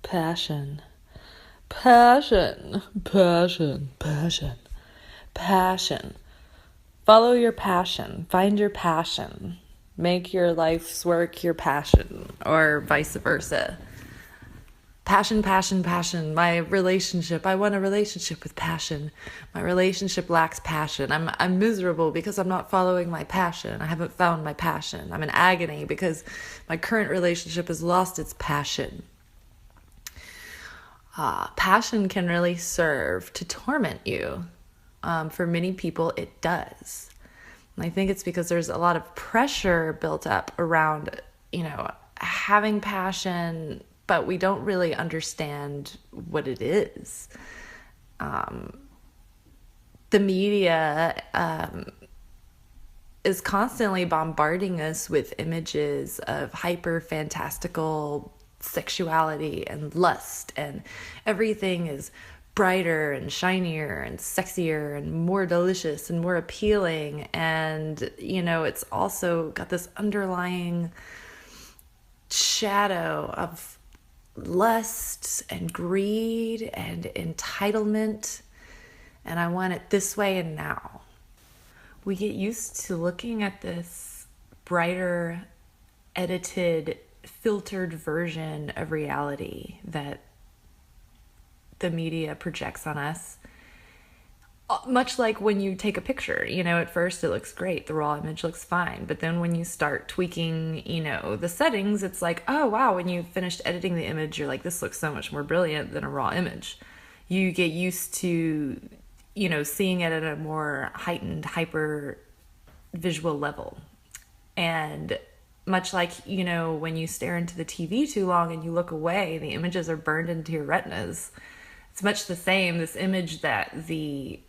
Passion. Passion. Passion. Passion. Passion. Follow your passion. Find your passion. Make your life's work your passion, or vice versa. Passion, passion, passion. My relationship. I want a relationship with passion. My relationship lacks passion. I'm miserable because I'm not following my passion. I haven't found my passion. I'm in agony because my current relationship has lost its passion. Passion can really serve to torment you. For many people, it does. And I think it's because there's a lot of pressure built up around, having passion, but we don't really understand what it is. The media is constantly bombarding us with images of hyper fantastical sexuality and lust, and everything is brighter and shinier and sexier and more delicious and more appealing. And it's also got this underlying shadow of lust and greed and entitlement, and I want it this way and now. We get used to looking at this brighter, edited, filtered version of reality that the media projects on us. Much like when you take a picture, at first it looks great, the raw image looks fine, but then when you start tweaking, the settings, it's like, oh wow, when you finished editing the image, you're like, this looks so much more brilliant than a raw image. You get used to, seeing it at a more heightened, hyper visual level. And much like, when you stare into the TV too long and you look away, the images are burned into your retinas. It's much the same, this image that the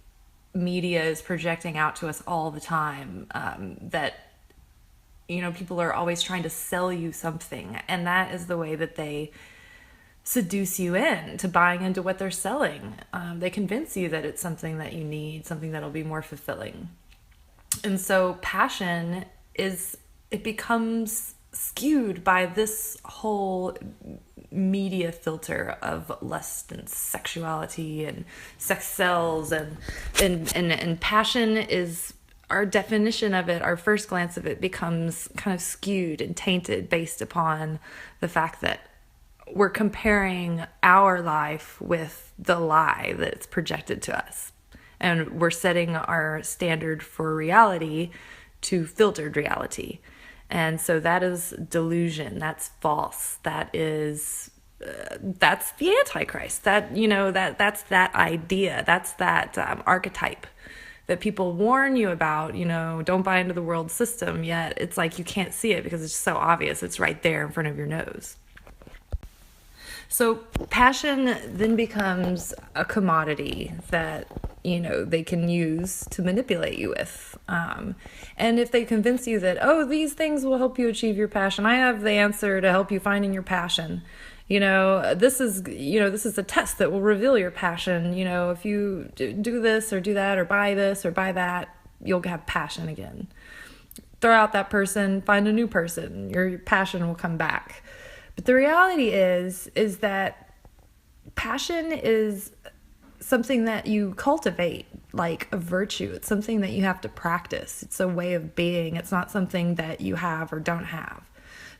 media is projecting out to us all the time, that, people are always trying to sell you something. And that is the way that they seduce you into buying into what they're selling. They convince you that it's something that you need, something that'll be more fulfilling. And so passion it becomes skewed by this whole media filter of lust and sexuality and sex sells, and passion is, our definition of it, our first glance of it, becomes kind of skewed and tainted based upon the fact that we're comparing our life with the lie that's projected to us. And we're setting our standard for reality to filtered reality. And so that is delusion. That's false. That is, that's the Antichrist. That's that idea. That's that archetype that people warn you about, don't buy into the world system, yet it's like you can't see it because it's so obvious. It's right there in front of your nose. So passion then becomes a commodity that, they can use to manipulate you with. And if they convince you that, these things will help you achieve your passion, I have the answer to help you finding your passion. This is a test that will reveal your passion. If you do this or do that or buy this or buy that, you'll have passion again. Throw out that person, find a new person, your passion will come back. But the reality is that passion is something that you cultivate like a virtue. It's something that you have to practice. It's a way of being. It's not something that you have or don't have.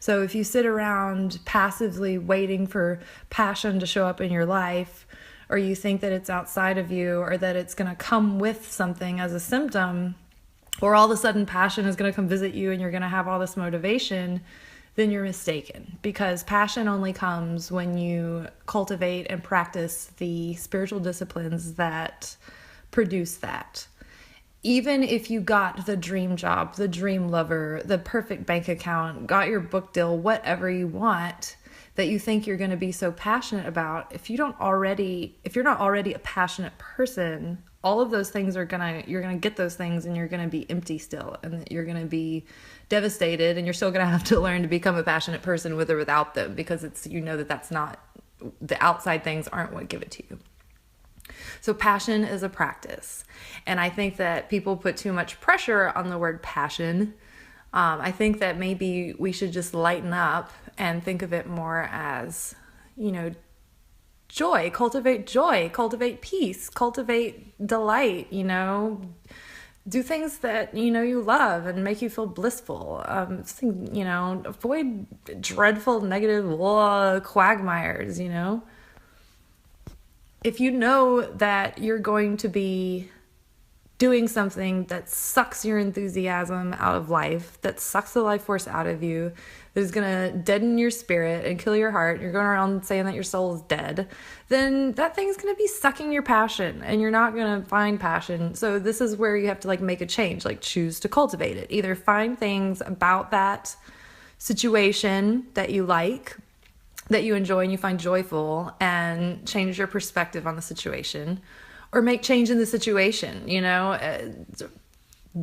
So if you sit around passively waiting for passion to show up in your life, or you think that it's outside of you, or that it's going to come with something as a symptom, or all of a sudden passion is going to come visit you and you're going to have all this motivation, then you're mistaken, because passion only comes when you cultivate and practice the spiritual disciplines that produce that. Even if you got the dream job, the dream lover, the perfect bank account, got your book deal, whatever you want that you think you're going to be so passionate about, if you're not already a passionate person, all of those things you're going to get those things and you're going to be empty still, and you're going to be devastated, and you're still going to have to learn to become a passionate person with or without them, because that's not, the outside things aren't what give it to you. So passion is a practice. And I think that people put too much pressure on the word passion. I think that maybe we should just lighten up and think of it more as, joy, cultivate peace, cultivate delight, do things that you love and make you feel blissful. Avoid dreadful negative quagmires. If you know that you're going to be doing something that sucks your enthusiasm out of life, that sucks the life force out of you, that is going to deaden your spirit and kill your heart, you're going around saying that your soul is dead, then that thing's going to be sucking your passion and you're not going to find passion. So this is where you have to make a change, choose to cultivate it. Either find things about that situation that you like, that you enjoy and you find joyful, and change your perspective on the situation, or make change in the situation.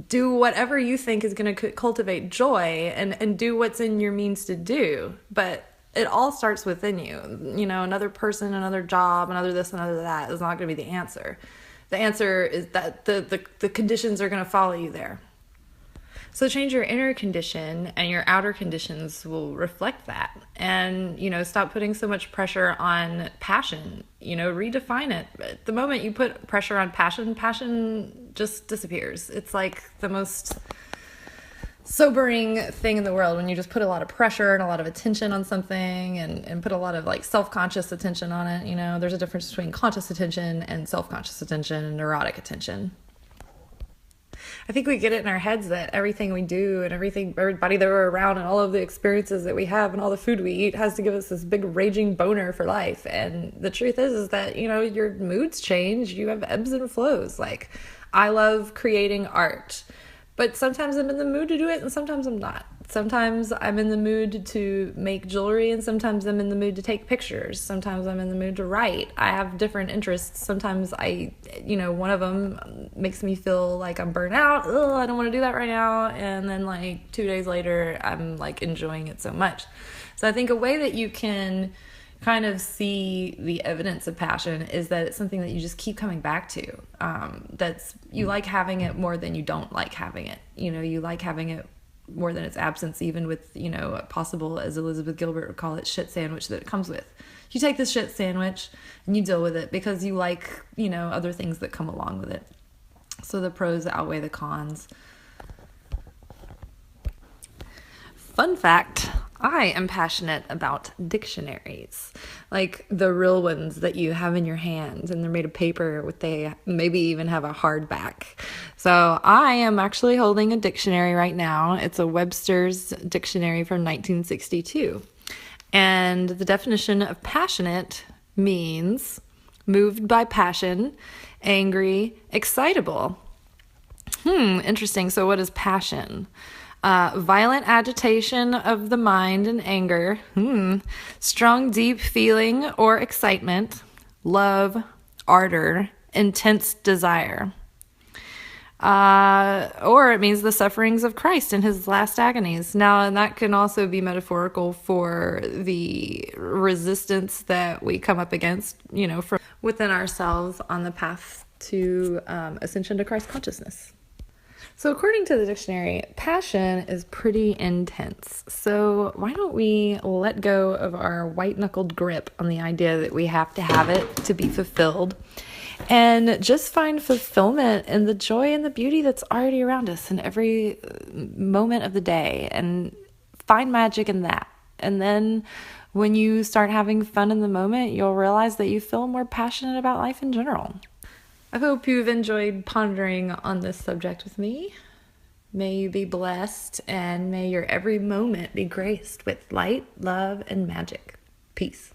Do whatever you think is going to cultivate joy, and do what's in your means to do. But it all starts within you. Another person, another job, another this, another that is not going to be the answer. The answer is that the conditions are going to follow you there. So change your inner condition and your outer conditions will reflect that. And, stop putting so much pressure on passion, redefine it. At the moment you put pressure on passion just disappears. It's like the most sobering thing in the world when you just put a lot of pressure and a lot of attention on something and put a lot of self-conscious attention on it. There's a difference between conscious attention and self-conscious attention and neurotic attention. I think we get it in our heads that everything we do and everybody that we're around and all of the experiences that we have and all the food we eat has to give us this big raging boner for life. And the truth is that, your moods change. You have ebbs and flows. I love creating art, but sometimes I'm in the mood to do it and sometimes I'm not. Sometimes I'm in the mood to make jewelry and sometimes I'm in the mood to take pictures. Sometimes I'm in the mood to write. I have different interests. Sometimes one of them makes me feel like I'm burnt out. Oh, I don't want to do that right now. And then 2 days later, I'm enjoying it so much. So I think a way that you can kind of see the evidence of passion is that it's something that you just keep coming back to. You like having it more than you don't like having it. You like having it more than its absence, even with, a possible, as Elizabeth Gilbert would call it, shit sandwich that it comes with. You take this shit sandwich and you deal with it because you like, other things that come along with it. So the pros outweigh the cons. Fun fact, I am passionate about dictionaries, the real ones that you have in your hands, and they're made of paper they maybe even have a hardback. So I am actually holding a dictionary right now. It's a Webster's dictionary from 1962. And the definition of passionate means moved by passion, angry, excitable. Interesting. So what is passion? Violent agitation of the mind and anger, strong, deep feeling or excitement, love, ardor, intense desire. Or it means the sufferings of Christ in his last agonies. Now, and that can also be metaphorical for the resistance that we come up against, from within ourselves on the path to ascension to Christ consciousness. So according to the dictionary, passion is pretty intense. So why don't we let go of our white-knuckled grip on the idea that we have to have it to be fulfilled and just find fulfillment in the joy and the beauty that's already around us in every moment of the day, and find magic in that. And then when you start having fun in the moment, you'll realize that you feel more passionate about life in general. I hope you've enjoyed pondering on this subject with me. May you be blessed, and may your every moment be graced with light, love, and magic. Peace.